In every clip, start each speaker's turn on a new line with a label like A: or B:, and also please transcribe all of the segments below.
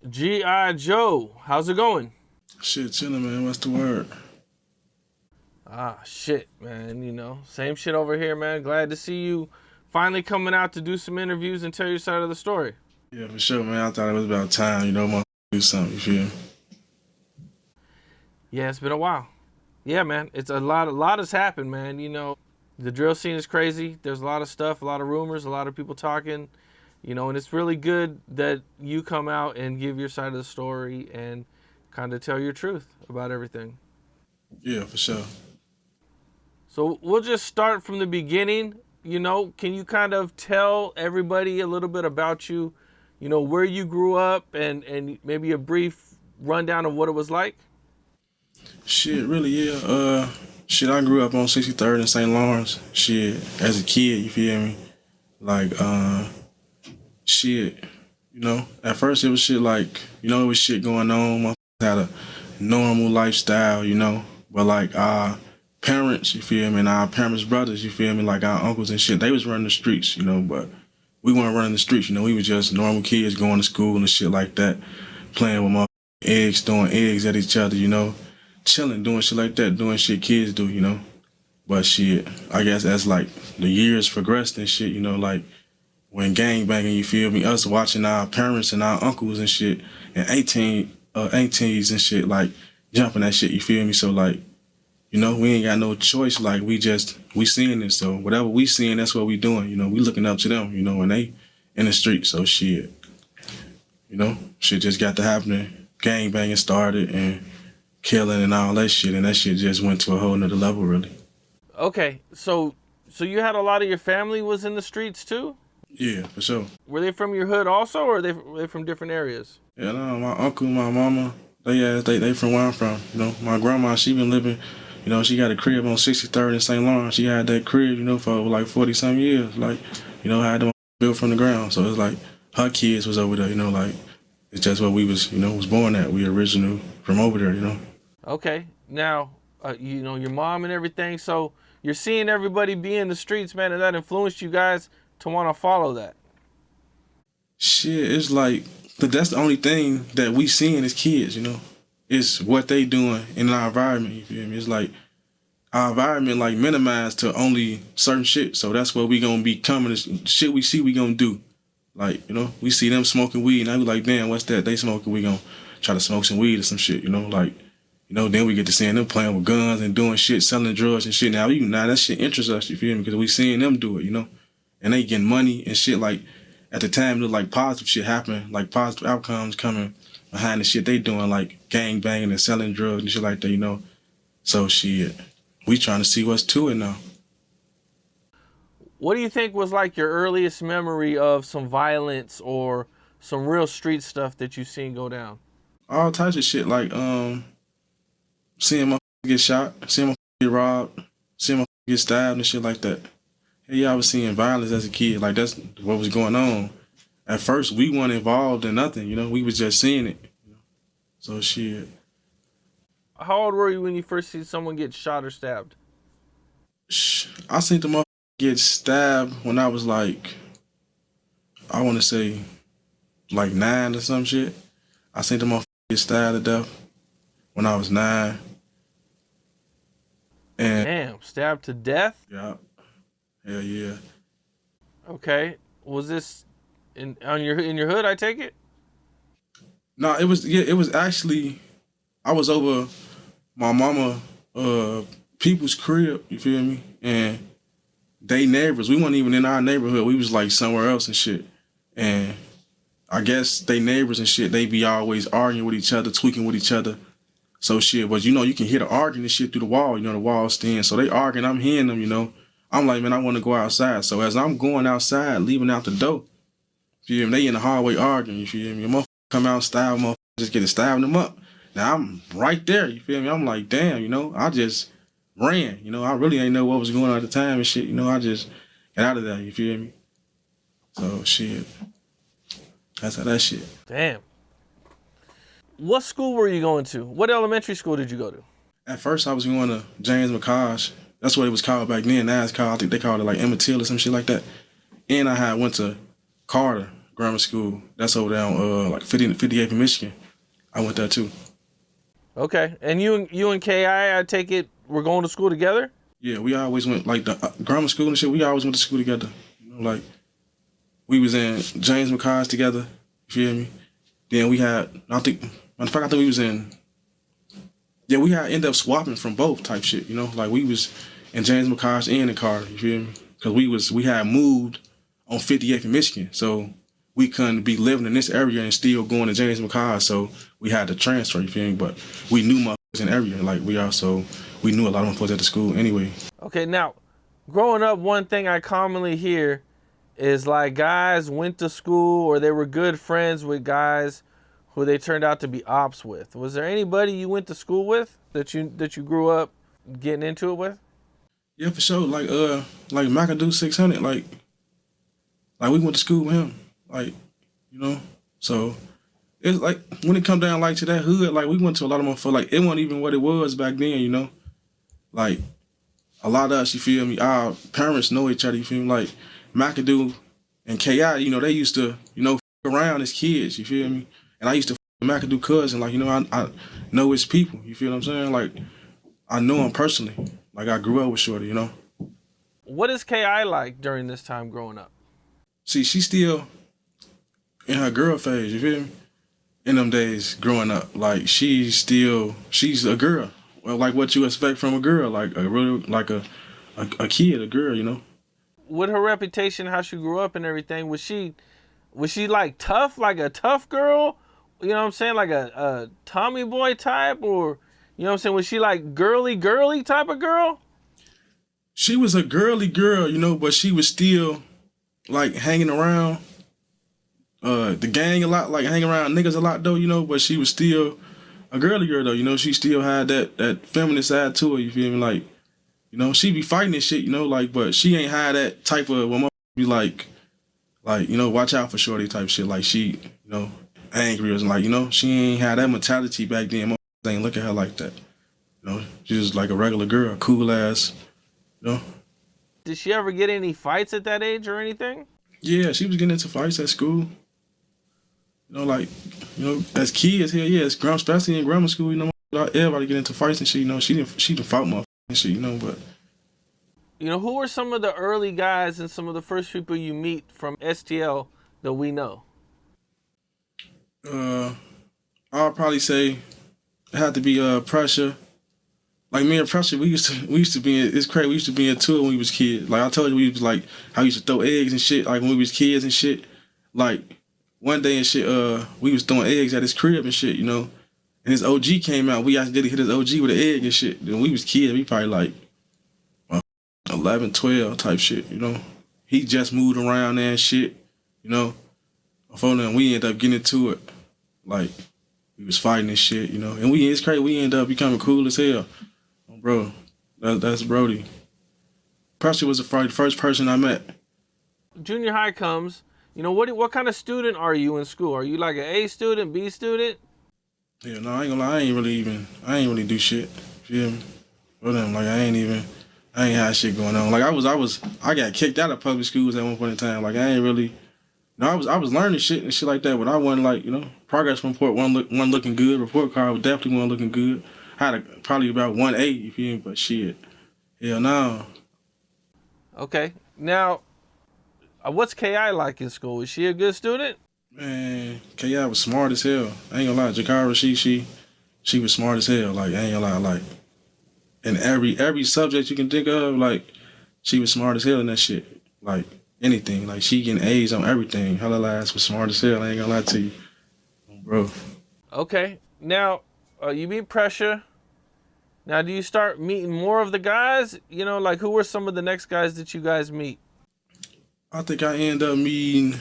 A: G.I. Joe, how's it going?
B: Shit, chillin', man. What's the word?
A: Ah, shit, man. Same shit over here, man. Glad to see you finally coming out to do some interviews and tell your side of the story.
B: Yeah, for sure, man. I thought it was about time, do something, you feel me?
A: Yeah, it's been a while. Yeah, man. It's a lot has happened, man. The drill scene is crazy. There's a lot of stuff, a lot of rumors, a lot of people talking, and it's really good that you come out and give your side of the story and kind of tell your truth about everything.
B: Yeah, for sure.
A: So we'll just start from the beginning. Can you kind of tell everybody a little bit about you, where you grew up and maybe a brief rundown of what it was like?
B: Shit, really, yeah. Shit, I grew up on 63rd in St. Lawrence. Shit, as a kid, you feel me? Like, shit, at first it was shit like, it was shit going on. My had a normal lifestyle, but like our parents, you feel me, and our parents' brothers, you feel me, like our uncles and shit, they was running the streets, but we weren't running the streets, we was just normal kids going to school and shit like that, playing with my eggs, throwing eggs at each other, chilling, doing shit like that, doing shit kids do, But shit, I guess as like the years progressed and shit, like when gang banging, you feel me, us watching our parents and our uncles and shit and 18s and shit, like jumping that shit, you feel me? So like, we ain't got no choice, like we seeing this, so whatever we seeing, that's what we doing, we looking up to them, and they in the street, so shit, shit just got to happening, gang banging started and killing and all that shit, and that shit just went to a whole nother level, really.
A: Okay, so you had a lot of your family was in the streets too?
B: Yeah, for sure.
A: Were they from your hood also, or were they from different areas?
B: Yeah, no, my uncle, my mama, they from where I'm from. My grandma, she been living, she got a crib on 63rd in St. Lawrence. She had that crib, for like 40 some years. Like, had them built from the ground. So it's like her kids was over there, like it's just what we was born at. We original from over there.
A: Okay, now your mom and everything. So you're seeing everybody be in the streets, man, and that influenced you guys to want to follow that.
B: Shit, it's like, but that's the only thing that we seeing as kids, It's what they doing in our environment, you feel me? It's like our environment like minimized to only certain shit. So that's what we gonna be coming, shit we see we gonna do. Like, we see them smoking weed and I be like, damn, what's that? They smoking, we gonna try to smoke some weed or some shit, like, then we get to seeing them playing with guns and doing shit, selling drugs and shit. Now that shit interests us, you feel me? Because we seeing them do it, and they getting money and shit. Like at the time, it looked like positive shit happening, like positive outcomes coming behind the shit they doing, like gang banging and selling drugs and shit like that. So shit, we trying to see what's to it now.
A: What do you think was like your earliest memory of some violence or some real street stuff that you seen go down?
B: All types of shit, like seeing my get shot, seeing my get robbed, seeing my get stabbed and shit like that. Hey, yeah, I was seeing violence as a kid. Like that's what was going on. At first, we weren't involved in nothing. We was just seeing it. So shit.
A: How old were you when you first see someone get shot or stabbed?
B: I seen the motherfucker get stabbed when I was like, I want to say, like 9 or some shit. I seen the motherfucker get stabbed to death when I was 9. And
A: Damn, stabbed to death?
B: yeah, hell yeah.
A: Okay. Was this in your hood, I take it?
B: No, it was actually, I was over my mama people's crib, you feel me? And they neighbors, we weren't even in our neighborhood. We was like somewhere else and shit. And I guess they neighbors and shit, they be always arguing with each other, tweaking with each other. So shit, but you can hear the arguing and shit through the wall, the wall's thin. So they arguing, I'm hearing them. I'm like, man, I want to go outside. So as I'm going outside, leaving out the door, you feel me? They in the hallway arguing, you feel me? A motherfucker come out, stab, motherfucker just get to stabbing them up. Now I'm right there, you feel me? I'm like, damn, I just ran, I really ain't know what was going on at the time and shit, I just got out of there, you feel me? So shit, that's how that shit.
A: Damn. What school were you going to? What elementary school did you go to?
B: At first I was going to James McCosh. That's what it was called back then. Now it's called, I think they called it like Emmett Till or some shit like that. And I had went to Carter, grammar school. That's over there on like 58th in Michigan. I went there too.
A: Okay. And you and Ki, I take it, we're going to school together.
B: Yeah, we always went like the grammar school and shit. We always went to school together. You know, like we was in James McCar's together. You feel me? Then we had I think matter of fact I think we was in yeah we had end up swapping from both type shit. You know, like we was in James McCar's and in Carter. You feel me? Because we had moved on 58th in Michigan, so we couldn't be living in this area and still going to James McCar. So we had to transfer. You feel me? But we knew motherfuckers in the area. Like we knew a lot of motherfuckers at the school anyway.
A: Okay. Now, growing up, one thing I commonly hear is like guys went to school or they were good friends with guys who they turned out to be ops with. Was there anybody you went to school with that you grew up getting into it with?
B: Yeah, for sure. Like McAdoo 600. Like we went to school with him. Like you know. So it's like when it come down like to that hood, like we went to a lot of motherfuckers. Like it wasn't even what it was back then. You know. Like a lot of us, you feel me? Our parents know each other. You feel me? Like McAdoo and Ki, you know, they used to, around as kids. You feel me? And I used to McAdoo cousin. Like, I know his people. You feel what I'm saying? Like I know him personally. Like I grew up with Shorty. You know.
A: What is Ki like during this time growing up?
B: See, she's still in her girl phase. You feel me? In them days growing up, like she's a girl. Well, like what you expect from a girl, like a real like a kid, a girl. You know.
A: With her reputation, how she grew up and everything, was she like tough, like a tough girl? You know what I'm saying? Like a Tommy boy type, or you know what I'm saying? Was she like girly type of girl?
B: She was a girly girl, but she was still like hanging around the gang a lot, like hanging around niggas a lot though, but she was still a girly girl though, she still had that feminine side to her, you feel me? Like, she be fighting and shit, like, but she ain't had that type of what be like, watch out for shorty type shit. Like she, angry or like, she ain't had that mentality back then. Motherfuckers ain't look at her like that. She was like a regular girl, cool ass, you know.
A: Did she ever get any fights at that age or anything?
B: Yeah, she was getting into fights at school. Like, as kids, hell yeah, especially in grammar school, everybody get into fights and shit, she done fought motherfuckers and shit, but.
A: Who were some of the early guys and some of the first people you meet from STL that we know?
B: I'll probably say it had to be Pressure. Like me and Pressure, we used to be in, it's crazy, we used to be in tour when we was kids. Like I told you, we was like, how we used to throw eggs and shit, like when we was kids and shit. Like, one day and shit, we was throwing eggs at his crib and shit, and his OG came out. We accidentally hit his OG with an egg and shit. Then we was kids, we probably like 11, 12 type shit, He just moved around there and shit, Before then, we ended up getting into it. Like, we was fighting and shit, And it's crazy, we ended up becoming cool as hell. Bro, that's Brody. Pressure was the first person I met.
A: Junior high comes. What kind of student are you in school? Are you like an A student, B student?
B: Yeah, no, I ain't gonna lie. I ain't really do shit. Feel me? For them, like I ain't had shit going on. Like I got kicked out of public schools at one point in time. Like I ain't really. No, I was learning shit and shit like that, but I wasn't like, progress report wasn't looking good. Report card definitely wasn't looking good. I had probably about 1A, you feel me? But shit, hell no.
A: Okay, now, what's Ki like in school? Is she a good student?
B: Man, Ki was smart as hell. I ain't gonna lie, Jakara, she was smart as hell. Like I ain't gonna lie, like in every subject you can think of, like she was smart as hell in that shit. Like anything, like she getting A's on everything. Hella ass was smart as hell. I ain't gonna lie to you, bro.
A: Okay, now you meet Pressure. Now, do you start meeting more of the guys? Like who were some of the next guys that you guys meet?
B: I think I end up meeting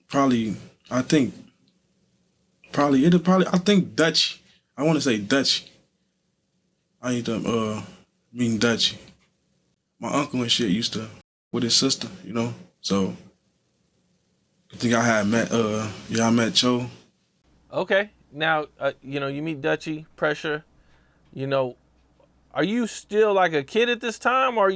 B: probably. I think Dutch. I want to say Dutch. I end up meeting Dutch. My uncle and shit used to with his sister, So I think I met Cho.
A: Okay, now you meet Dutchy, Pressure. Are you still like a kid at this time, or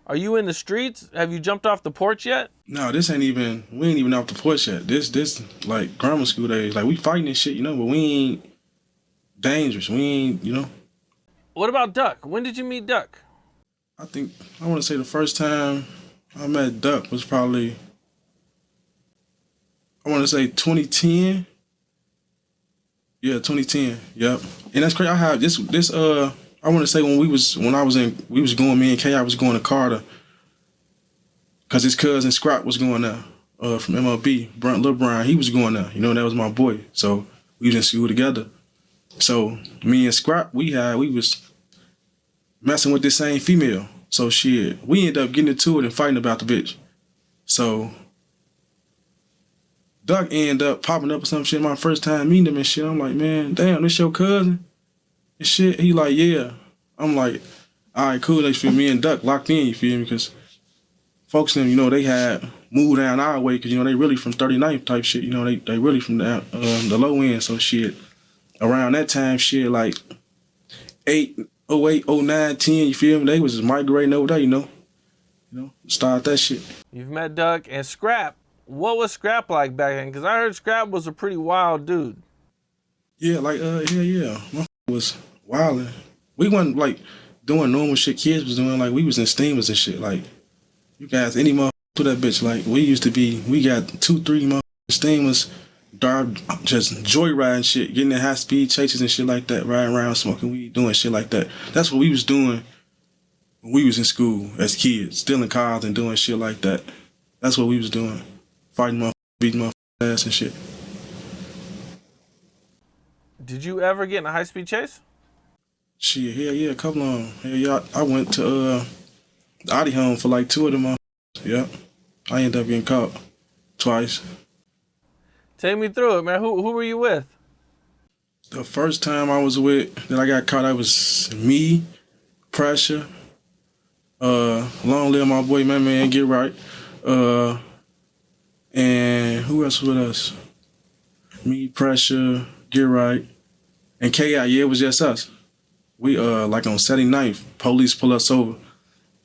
A: Are you in the streets? Have you jumped off the porch yet?
B: No, we ain't even off the porch yet. This like grammar school days. Like we fighting and shit, you know, but we ain't dangerous. We ain't, you know.
A: What about Duck? When did you meet Duck?
B: I want to say the first time I met Duck was probably, I want to say 2010. Yeah, 2010. Yep. And that's crazy. I have I want to say we was going, me and K, I was going to Carter because his cousin Scrap was going there from MLB. Lil Brian, he was going there. You know, that was my boy. So we was in school together. So me and Scrap, we was messing with this same female. So shit, we ended up getting into it and fighting about the bitch. So Duck ended up popping up or some shit my first time meeting him and shit. I'm like, man, damn, this your cousin? And shit. He like, yeah. I'm like, all right, cool. They feel me and Duck locked in, you feel me? Because folks them, you know, they had moved down our way because, you know, they really from 39th type shit. You know, they really from the low end. So shit, around that time, shit, like 08, 09, 10, you feel me? They was just migrating over there, you know. Start that shit.
A: You've met Duck and Scrap. What was Scrap like back then? Because I heard Scrap was a pretty wild dude.
B: Yeah, like, yeah. My was wildin'. We wasn't, like, doing normal shit kids was doing. Like, we was in steamers and shit. Like, you guys, any motherfucker to that bitch. Like, we got 2, 3 motherfucking steamers, just joyriding shit, getting in high speed chases and shit like that, riding around, smoking weed, doing shit like that. That's what we was doing when we was in school as kids, stealing cars and doing shit like that. That's what we was doing. Fighting motherfuckers, beating motherfuckers' ass and shit.
A: Did you ever get in a high-speed chase?
B: Shit, hell yeah, a couple of them. Hell yeah, I went to the Audi home for like 2 of them. Yep. I ended up getting caught twice.
A: Take me through it, man. Who were you with?
B: The first time I was with, that I got caught, I was me, Pressure, long live my boy, my man, Get Right, and who else was with us? Me, Pressure, Get Right, and KI. Yeah, it was just us. We like on 79th, police pull us over.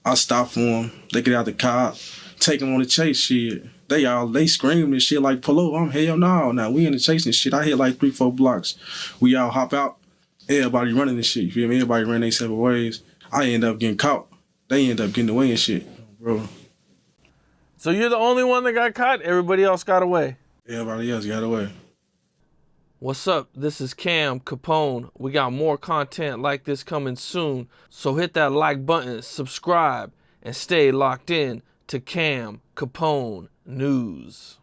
B: I stop for them. They get out the car, take them on the chase. Shit, they scream and shit like pull over. I'm hell no. Now we in the chase and shit. I hit like 3, 4 blocks. We all hop out. Everybody running and shit. You feel me? Everybody running their separate ways. I end up getting caught. They end up getting away and shit, bro.
A: So you're the only one that got caught? Everybody else got away?
B: Everybody else got away.
A: What's up? This is Cam Capone. We got more content like this coming soon. So hit that like button, subscribe, and stay locked in to Cam Capone News.